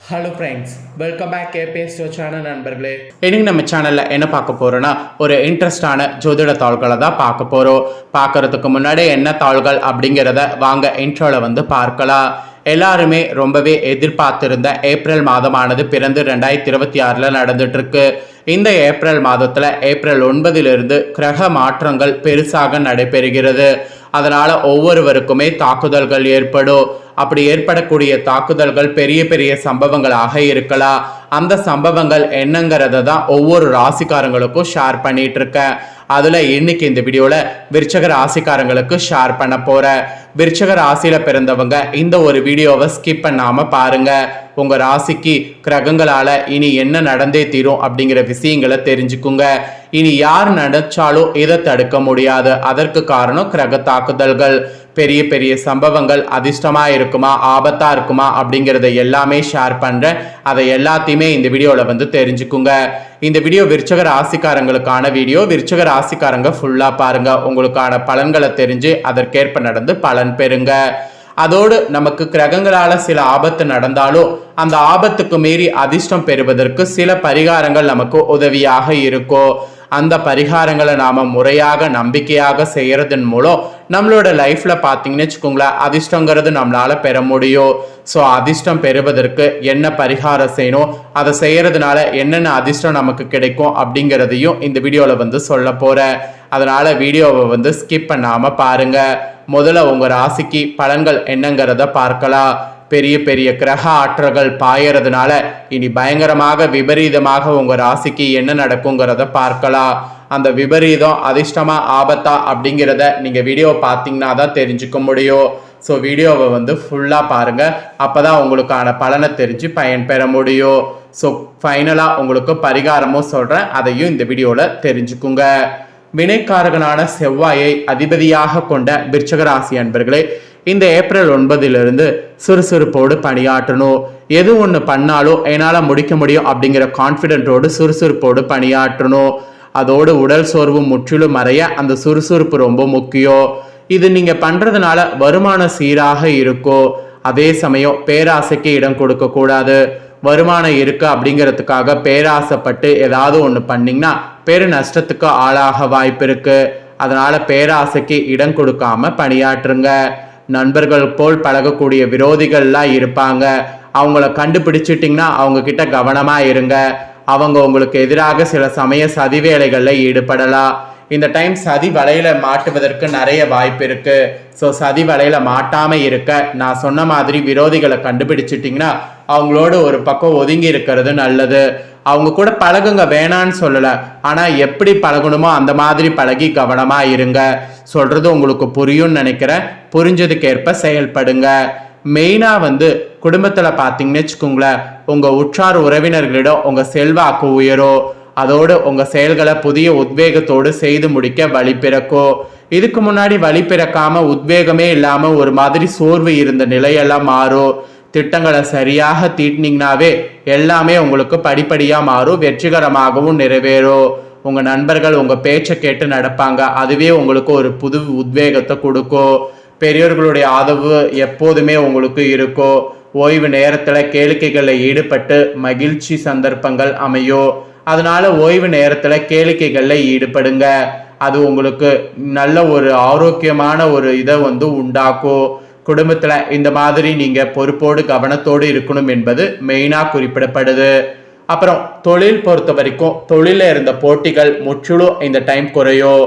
Hello friends, welcome back KBS channel நண்பர்களே. இன்னைக்கு நம்ம சேனலில் என்ன பார்க்க போகிறோன்னா ஒரு இன்ட்ரெஸ்டான ஜோதிட தாள்களை தான் பார்க்க போகிறோம். பார்க்கறதுக்கு முன்னாடி என்ன தாள்கள் அப்படிங்கிறத வாங்க இன்ட்ரோவில் பார்க்கலாம். எல்லாருமே ரொம்பவே எதிர்பார்த்திருந்த ஏப்ரல் மாதமானது பிறந்து 2026 நடந்துட்டு இருக்கு. இந்த ஏப்ரல் மாதத்தில் ஏப்ரல் 9 கிரக மாற்றங்கள் பெருசாக நடைபெறுகிறது. அதனால் ஒவ்வொருவருக்குமே தாக்குதல்கள் ஏற்படும். அப்படி ஏற்படக்கூடிய தாக்குதல்கள் பெரிய பெரிய சம்பவங்களாக இருக்கலாம். அந்த சம்பவங்கள் என்னங்கிறத தான் ஒவ்வொரு ராசிக்காரங்களுக்கும் ஷேர் பண்ணிட்டு இருக்கேன். அதில் இன்னைக்கு இந்த வீடியோவில் விருச்சக ராசிக்காரங்களுக்கு ஷேர் பண்ண போகிறேன். விருச்சக ராசியில் பிறந்தவங்க இந்த ஒரு வீடியோவை ஸ்கிப் பண்ணாமல் பாருங்கள். உங்கள் ராசிக்கு கிரகங்களால் இனி என்ன நடந்தே தீரும் அப்படிங்கிற விஷயங்களை தெரிஞ்சுக்குங்க. இனி யார் நினைச்சாலும் இதை தடுக்க முடியாது. அதற்கு காரணம் கிரக தாக்குதல்கள். பெரிய பெரிய சம்பவங்கள் அதிர்ஷ்டமாக இருக்குமா ஆபத்தாக இருக்குமா அப்படிங்கிறத எல்லாமே ஷேர் பண்ணுறேன். அதை எல்லாத்தையுமே இந்த வீடியோவில் தெரிஞ்சுக்குங்க. இந்த வீடியோ விருச்சக ராசிக்காரங்களுக்கான வீடியோ. விருச்சக ராசிக்காரங்க ஃபுல்லாக பாருங்கள். உங்களுக்கான பலன்களை தெரிஞ்சு அதற்கேற்ப நடந்து பலன் பெறுங்க. அதோடு நமக்கு கிரகங்களால் சில ஆபத்து நடந்தாலும் அந்த ஆபத்துக்கு மீறி அதிர்ஷ்டம் பெறுவதற்கு சில பரிகாரங்கள் நமக்கு உதவியாக இருக்கும். அந்த பரிகாரங்களை நாம் முறையாக நம்பிக்கையாக செய்கிறதன் மூலம் நம்மளோட லைஃப்பில் பார்த்தீங்கன்னு வச்சுக்கோங்களேன், அதிர்ஷ்டங்கிறது நம்மளால் பெற முடியும். ஸோ அதிர்ஷ்டம் பெறுவதற்கு என்ன பரிகாரம் செய்யணும், அதை செய்கிறதுனால என்னென்ன அதிர்ஷ்டம் நமக்கு கிடைக்கும் அப்படிங்கிறதையும் இந்த வீடியோவில் சொல்ல போகிறேன். அதனால் வீடியோவை ஸ்கிப் பண்ணாமல் பாருங்கள். முதல்ல உங்கள் ராசிக்கு பலன்கள் என்னங்கிறத பார்க்கலாம். பெரிய பெரிய கிரக ஆற்றல்கள் பாயறதுனால இனி பயங்கரமாக விபரீதமாக உங்கள் ராசிக்கு என்ன நடக்குங்கிறத பார்க்கலாம். அந்த விபரீதம் அதிர்ஷ்டமா ஆபத்தா அப்படிங்கிறத நீங்கள் வீடியோ பார்த்தீங்கன்னா தான் தெரிஞ்சுக்க முடியும். ஸோ வீடியோவை ஃபுல்லாக பாருங்கள். அப்போ தான் உங்களுக்கான பலனை தெரிஞ்சு பயன்பெற முடியும். ஸோ ஃபைனலாக உங்களுக்கு பரிகாரமும் சொல்கிறேன், அதையும் இந்த வீடியோவில் தெரிஞ்சுக்குங்க. வினைக்காரகனான செவ்வாயை அதிபதியாக கொண்ட விருச்சக ராசி அன்பர்களே, இந்த ஏப்ரல் 9 சுறுசுறுப்போடு பணியாற்றணும். எது ஒன்று பண்ணாலும் என்னால் முடிக்க முடியும் அப்படிங்கிற கான்ஃபிடென்ட்டோடு சுறுசுறுப்போடு பணியாற்றணும். அதோடு உடல் சோர்வு முற்றிலும் மறைய அந்த சுறுசுறுப்பு ரொம்ப முக்கியம். இது நீங்கள் பண்ணுறதுனால வருமானம் சீராக இருக்கும். அதே சமயம் பேராசைக்கு இடம் கொடுக்கக்கூடாது. வருமானம் இருக்கு அப்படிங்கிறதுக்காக பேராசைப்பட்டு ஏதாவது ஒன்று பண்ணிங்கன்னா பெரு நஷ்டத்துக்கு ஆளாக வாய்ப்பு இருக்கு. அதனால பேராசைக்கு இடம் கொடுக்காம பணியாற்றுங்க. நண்பர்கள் போல் பழகக்கூடிய விரோதிகள்லாம் இருப்பாங்க. அவங்கள கண்டுபிடிச்சிட்டிங்கன்னா அவங்க கிட்ட கவனமா இருங்க. அவங்க உங்களுக்கு எதிராக சில சமய சதி வேலைகளில் ஈடுபடலாம். இந்த டைம் சதி வலையில மாட்டுவதற்கு நிறைய வாய்ப்பு இருக்கு. ஸோ சதி வலையில மாட்டாம இருக்க நான் சொன்ன மாதிரி விரோதிகளை கண்டுபிடிச்சிட்டிங்கன்னா அவங்களோட ஒரு பக்கம் ஒதுங்கி இருக்கிறது நல்லது. அவங்க கூட பழகுங்க, வேணான்னு சொல்லலை, ஆனால் எப்படி பழகணுமோ அந்த மாதிரி பழகி கவனமாக இருங்க. சொல்கிறது உங்களுக்கு புரியும்னு நினைக்கிறேன். புரிஞ்சதுக்கேற்ப செயல்படுங்க. மெயினாக குடும்பத்தில் பார்த்தீங்கன்னு வச்சுக்கோங்களேன், உங்கள் உற்றார் உறவினர்களிடம் உங்கள் செல்வாக்கு உயரும். அதோடு உங்கள் செயல்களை புதிய உத்வேகத்தோடு செய்து முடிக்க வழி பிறக்கும். இதுக்கு முன்னாடி வழி பிறக்காமல் உத்வேகமே இல்லாமல் ஒரு மாதிரி சோர்வு இருந்த நிலையெல்லாம் மாறும். திட்டங்களை சரியாக தீட்டினீங்கனாவே எல்லாமே உங்களுக்கு படிப்படியாக மாறும், வெற்றிகரமாகவும் நிறைவேறும். உங்கள் நண்பர்கள் உங்கள் பேச்சை கேட்டு நடப்பாங்க. அதுவே உங்களுக்கு ஒரு புது உத்வேகத்தை கொடுக்கும். பெரியோர்களுடைய ஆதரவு எப்போதுமே உங்களுக்கு இருக்கும். ஓய்வு நேரத்தில் கேளிக்கைகளில் ஈடுபட்டு மகிழ்ச்சி சந்தர்ப்பங்கள் அமையும். அதனால ஓய்வு நேரத்தில் கேளிக்கைகளில் ஈடுபடுங்க. அது உங்களுக்கு நல்ல ஒரு ஆரோக்கியமான ஒரு இதை உண்டாக்கும். குடும்பத்தில் இந்த மாதிரி நீங்கள் பொறுப்போடு கவனத்தோடு இருக்கணும் என்பது மெயினாக குறிப்பிடப்படுது. அப்புறம் தொழில் பொறுத்த வரைக்கும் தொழிலில் இருந்த போட்டிகள் முற்றிலும் இந்த டைம் குறையும்.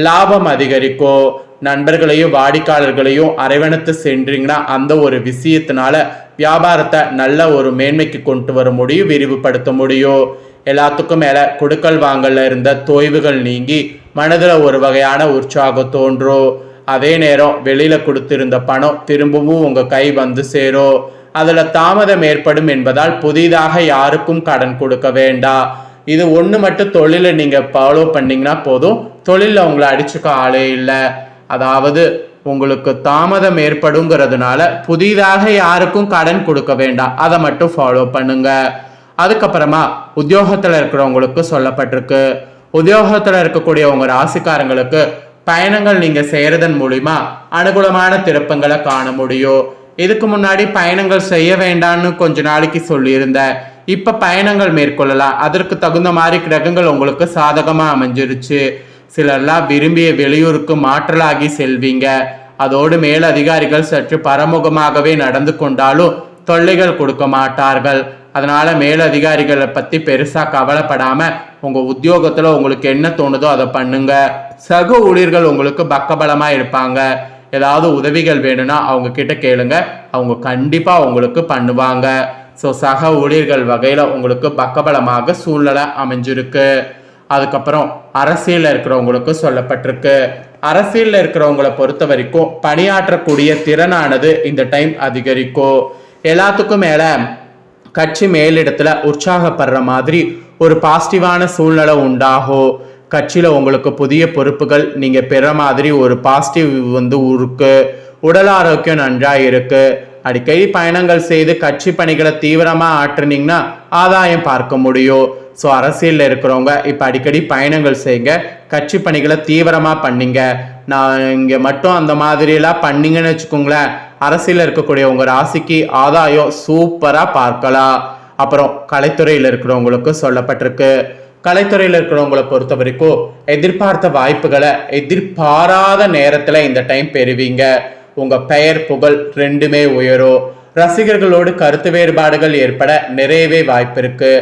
லாபம் அதிகரிக்கும். நண்பர்களையும் வாடிக்கையாளர்களையும் அரவணைத்து சென்றீங்கன்னா அந்த ஒரு விஷயத்தினால வியாபாரத்தை நல்ல ஒரு மேன்மைக்கு கொண்டு வர முடியும், விரிவுபடுத்த முடியும். எல்லாத்துக்கும் மேலே கொடுக்கல் வாங்கல இருந்த தொய்வுகள் நீங்கி மனதில் ஒரு வகையான உற்சாகம் தோன்றும். அதே நேரம் வெளியில் கொடுத்திருந்த பணம் திரும்பவும் உங்கள் கை சேரும். அதில் தாமதம் ஏற்படும் என்பதால் புதிதாக யாருக்கும் கடன் கொடுக்க வேண்டாம். இது ஒன்று மட்டும் தொழிலை நீங்கள் ஃபாலோ பண்ணிங்கன்னா போதும். தொழிலில் உங்களை அடிச்சுக்க ஆளே இல்லை. அதாவது உங்களுக்கு தாமதம் ஏற்படுங்கிறதுனால புதிதாக யாருக்கும் கடன் கொடுக்க வேண்டாம். அதை மட்டும் ஃபாலோ பண்ணுங்க. அதுக்கப்புறமா உத்தியோகத்தில் இருக்கிறவங்களுக்கு சொல்லப்பட்டிருக்கு. உத்தியோகத்தில் இருக்கக்கூடிய உங்கள் ராசிக்காரங்களுக்கு பயணங்கள் நீங்கள் செய்கிறதன் மூலிமா அனுகூலமான திருப்பங்களை காண முடியும். இதுக்கு முன்னாடி பயணங்கள் செய்ய வேண்டாம்னு கொஞ்ச நாளைக்கு சொல்லியிருந்தேன். இப்ப பயணங்கள் மேற்கொள்ளலாம். அதற்கு தகுந்த மாதிரி கிரகங்கள் உங்களுக்கு சாதகமா அமைஞ்சிருச்சு. சிலர்லாம் விரும்பிய வெளியூருக்கு மாற்றலாகி செல்வீங்க. அதோடு மேல் அதிகாரிகள் சற்று பரமுகமாகவே நடந்து கொண்டாலும் தொல்லைகள் கொடுக்க மாட்டார்கள். அதனால மேல் அதிகாரிகளை பத்தி பெருசா கவலைப்படாம உங்க உத்தியோகத்துல உங்களுக்கு என்ன தோணுதோ அதை பண்ணுங்க. சக ஊழியர்கள் உங்களுக்கு பக்கபலமா இருப்பாங்க. ஏதாவது உதவிகள் வேணும்னா அவங்க கிட்ட கேளுங்க, அவங்க கண்டிப்பா உங்களுக்கு பண்ணுவாங்க. ஸோ சக ஊழியர்கள் வகையில உங்களுக்கு பக்கபலமாக சூழ்நிலை அமைஞ்சிருக்கு. அதுக்கப்புறம் அரசியல்ல இருக்கிறவங்களுக்கு சொல்லப்பட்டிருக்கு. அரசியல்ல இருக்கிறவங்களை பொறுத்த வரைக்கும் பணியாற்றக்கூடிய திறனானது இந்த டைம் அதிகரிக்கும். எல்லாத்துக்கும் மேல கட்சி மேலிடத்துல உற்சாகப்படுற மாதிரி ஒரு பாசிட்டிவான சூழ்நிலை உண்டாகும். கட்சியில உங்களுக்கு புதிய பொறுப்புகள் நீங்க பெற மாதிரி ஒரு பாசிட்டிவ் இருக்கு. உடல் ஆரோக்கியம் நன்றாக இருக்கு. அடிக்கடி பயணங்கள் செய்து கட்சி பணிகளை தீவிரமா ஆற்றுனீங்கன்னா ஆதாயம் பார்க்க முடியும். ஸோ அரசியலில் இருக்கிறவங்க இப்போ அடிக்கடி பயணங்கள் செய்யுங்க, கட்சி பணிகளை தீவிரமாக பண்ணிங்க. நான் இங்கே மட்டும் அந்த மாதிரியெல்லாம் பண்ணிங்கன்னு வச்சுக்கோங்களேன், அரசியலில் இருக்கக்கூடிய உங்கள் ராசிக்கு ஆதாயம் சூப்பராக பார்க்கலாம். அப்புறம் கலைத்துறையில் இருக்கிறவங்களுக்கு சொல்லப்பட்டிருக்கு. கலைத்துறையில் இருக்கிறவங்களை பொறுத்த வரைக்கும் எதிர்பார்த்த வாய்ப்புகளை எதிர்பாராத நேரத்தில் இந்த டைம் பெறுவீங்க. உங்கள் பெயர் புகழ் ரெண்டுமே உயரும். ரசிகர்களோடு கருத்து வேறுபாடுகள் ஏற்பட நிறையவே வாய்ப்பு இருக்கு.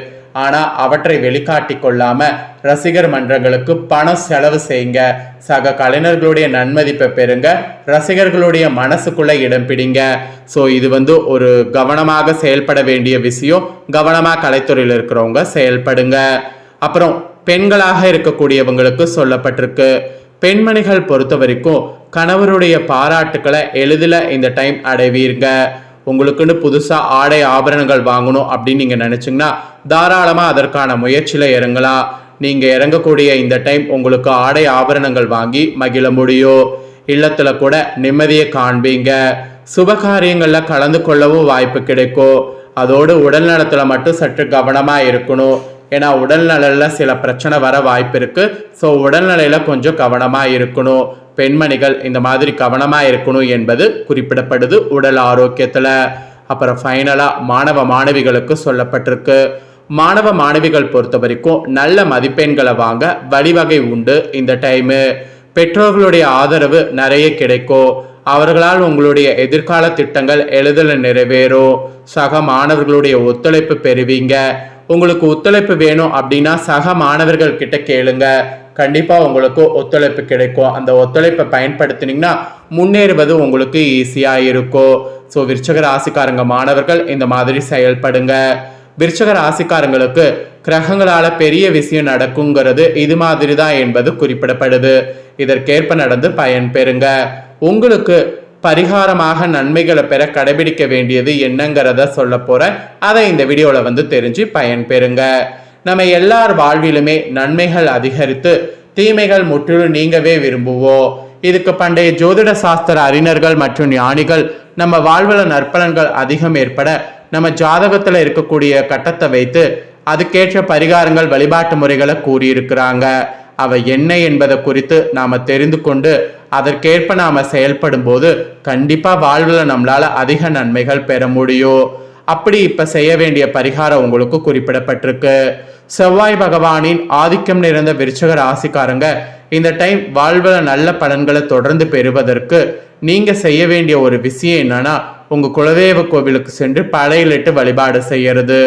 ஆனா அவற்றை வெளிக்காட்டி கொள்ளாம ரசிகர் மன்றங்களுக்கு பணம் செலவு செய்யுங்க. சக கலைஞர்களுடைய நன்மதிப்பை பெறுங்க. ரசிகர்களுடைய மனசுக்குள்ள இடம் பிடிங்க. ஸோ இது ஒரு கவனமாக செயல்பட வேண்டிய விஷயம். கவனமா கலைத்துறையில் இருக்கிறவங்க செயல்படுங்க. அப்புறம் பெண்களாக இருக்கக்கூடியவங்களுக்கு சொல்லப்பட்டிருக்கு. பெண்மணிகள் பொறுத்த வரைக்கும் கணவருடைய பாராட்டுக்களை எளிதில் இந்த டைம் அடைவீங்க. உங்களுக்குன்னு புதுசாக ஆடை ஆபரணங்கள் வாங்கணும் அப்படின்னு நீங்கள் நினச்சிங்கன்னா தாராளமாக அதற்கான முயற்சியில் இறங்கலாம். நீங்கள் இறங்கக்கூடிய இந்த டைம் உங்களுக்கு ஆடை ஆபரணங்கள் வாங்கி மகிழ முடியும். இல்லத்தில் கூட நிம்மதியை காண்பீங்க. சுபகாரியங்களில் கலந்து கொள்ளவும் வாய்ப்பு கிடைக்கும். அதோடு உடல் நலத்தில் மட்டும் சற்று கவனமாக இருக்கணும். ஏன்னா உடல்நலையில் சில பிரச்சனை வர வாய்ப்பு இருக்கு. ஸோ உடல்நிலையில் கொஞ்சம் கவனமாக இருக்கணும். பெண்மணிகள் இந்த மாதிரி கவனமாக இருக்கணும் என்பது குறிப்பிடப்படுது உடல் ஆரோக்கியத்தில். அப்புறம் ஃபைனலாக மாணவ மாணவிகளுக்கு சொல்லப்பட்டிருக்கு. மாணவ மாணவிகள் பொறுத்த வரைக்கும் நல்ல மதிப்பெண்களை வாங்க வழிவகை உண்டு. இந்த டைமு பெற்றோர்களுடைய ஆதரவு நிறைய கிடைக்கும். அவர்களால் உங்களுடைய எதிர்கால திட்டங்கள் எளிதில் நிறைவேறும். சக மாணவர்களுடைய ஒத்துழைப்பு பெறுவீங்க. உங்களுக்கு ஒத்துழைப்பு வேணும் அப்படின்னா சக மாணவர்கள் கிட்ட கேளுங்க, கண்டிப்பா உங்களுக்கு ஒத்துழைப்பு கிடைக்கும். அந்த ஒத்துழைப்பை பயன்படுத்தினீங்கன்னா முன்னேறுவது உங்களுக்கு ஈஸியா இருக்கும். ஸோ விருச்சக ராசிக்காரங்க மாணவர்கள் இந்த மாதிரி செயல்படுங்க. விருச்சக ராசிக்காரங்களுக்கு கிரகங்களால பெரிய விஷயம் நடக்குங்கிறது இது மாதிரி தான் என்பது குறிப்பிடப்படுது. இதற்கேற்ப நடந்து பயன் பெறுங்க. உங்களுக்கு பரிகாரமாக நன்மைகளை பெற கடைபிடிக்க வேண்டியது என்னங்கிறத சொல்ல போறேன். அதை இந்த வீடியோல தெரிஞ்சு பயன் பெறுங்க. நம்ம எல்லார் வாழ்விலுமே நன்மைகள் அதிகரித்து தீமைகள் முற்றிலும் நீங்கவே விரும்புவோம். இதுக்கு பண்டைய ஜோதிட சாஸ்திர அறிஞர்கள் மற்றும் ஞானிகள் நம்ம வாழ்வில் நற்பலன்கள் அதிகம் ஏற்பட நம்ம ஜாதகத்துல இருக்கக்கூடிய கட்டத்தை வைத்து அதுக்கேற்ற பரிகாரங்கள் வழிபாட்டு முறைகளை கூறியிருக்கிறாங்க. அவை என்ன என்பதை குறித்து நாம தெரிந்து கொண்டு அதற்கேற்ப நாம செயல்படும் போது கண்டிப்பா வாழ்வில் நம்மளால அதிக நன்மைகள் பெற முடியும். அப்படி இப்ப செய்ய வேண்டிய பரிகாரம் உங்களுக்கு குறிப்பிடப்பட்டிருக்கு. செவ்வாய் பகவானின் ஆதிக்கம் நிறைந்த விருச்சக ராசிக்காரங்க இந்த டைம் வாழ்வில் நல்ல பலன்களை தொடர்ந்து பெறுவதற்கு நீங்க செய்ய வேண்டிய ஒரு விஷயம் என்னன்னா, உங்க குலதெய்வ கோவிலுக்கு சென்று படையிலிட்டு வழிபாடு செய்யறது.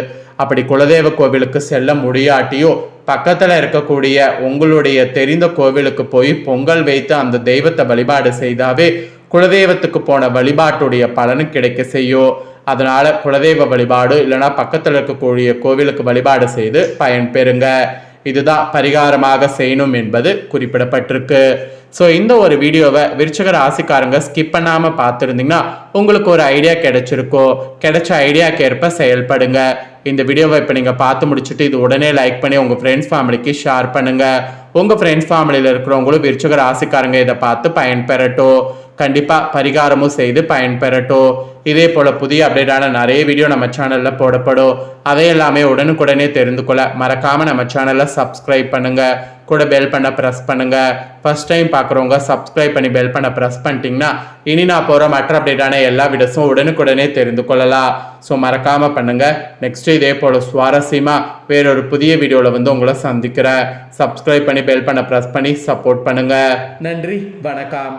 அப்படி குலதெய்வ கோவிலுக்கு செல்ல முடியாட்டியும் பக்கத்துல இருக்கக்கூடிய உங்களுடைய தெரிந்த கோவிலுக்கு போய் பொங்கல் வைத்து அந்த தெய்வத்தை வழிபாடு செய்தாவே குலதெய்வத்துக்கு போன வழிபாட்டுடைய பலனு கிடைக்க செய்யும். அதனால குலதெய்வ வழிபாடு இல்லைன்னா பக்கத்துல இருக்கக்கூடிய கோவிலுக்கு வழிபாடு செய்து பயன் பெறுங்க. இதுதான் பரிகாரமாக செய்யணும் என்பது குறிப்பிடப்பட்டிருக்கு. ஸோ இந்த ஒரு வீடியோவை விருச்சக ராசிக்காரங்க ஸ்கிப் பண்ணாமல் பார்த்துருந்தீங்கன்னா உங்களுக்கு ஒரு ஐடியா கிடைச்சிருக்கோ. கிடைச்ச ஐடியாக்கு ஏற்ப செயல்படுங்க. இந்த வீடியோவை இப்போ நீங்கள் பார்த்து முடிச்சுட்டு இது உடனே லைக் பண்ணி உங்கள் ஃப்ரெண்ட்ஸ் ஃபேமிலிக்கு ஷேர் பண்ணுங்கள். உங்கள் ஃப்ரெண்ட்ஸ் ஃபேமிலியில் இருக்கிறவங்களும் விருச்சக ராசிக்காரங்க இதை பார்த்து பயன்பெறட்டும். கண்டிப்பாக பரிகாரமும் செய்து பயன்பெறட்டும். இதே போல் புதிய அப்டேட்டான நிறைய வீடியோ நம்ம சேனலில் போடப்படும். அதை எல்லாமே உடனுக்குடனே தெரிந்து கொள்ள மறக்காமல் நம்ம சேனலை சப்ஸ்கிரைப் பண்ணுங்கள். கூட பெல் பண்ண ப்ரெஸ் பண்ணுங்கள். ஃபர்ஸ்ட் டைம் பார்க்குறவங்க சப்ஸ்கிரைப் பண்ணி பெல் பண்ண ப்ரெஸ் பண்ணிட்டீங்கன்னா இனி நான் போகிற மற்ற அப்டேட்டான எல்லா வீடியோஸும் உடனுக்குடனே தெரிந்து கொள்ளலாம். ஸோ மறக்காமல் பண்ணுங்கள். நெக்ஸ்ட்டு இதே போல் சுவாரஸ்யமாக வேறொரு புதிய வீடியோவில் வந்து உங்களை சந்திக்கிறேன். சப்ஸ்கிரைப் பண்ணி பெல் பண்ண ப்ரெஸ் பண்ணி சப்போர்ட் பண்ணுங்கள். நன்றி, வணக்கம்.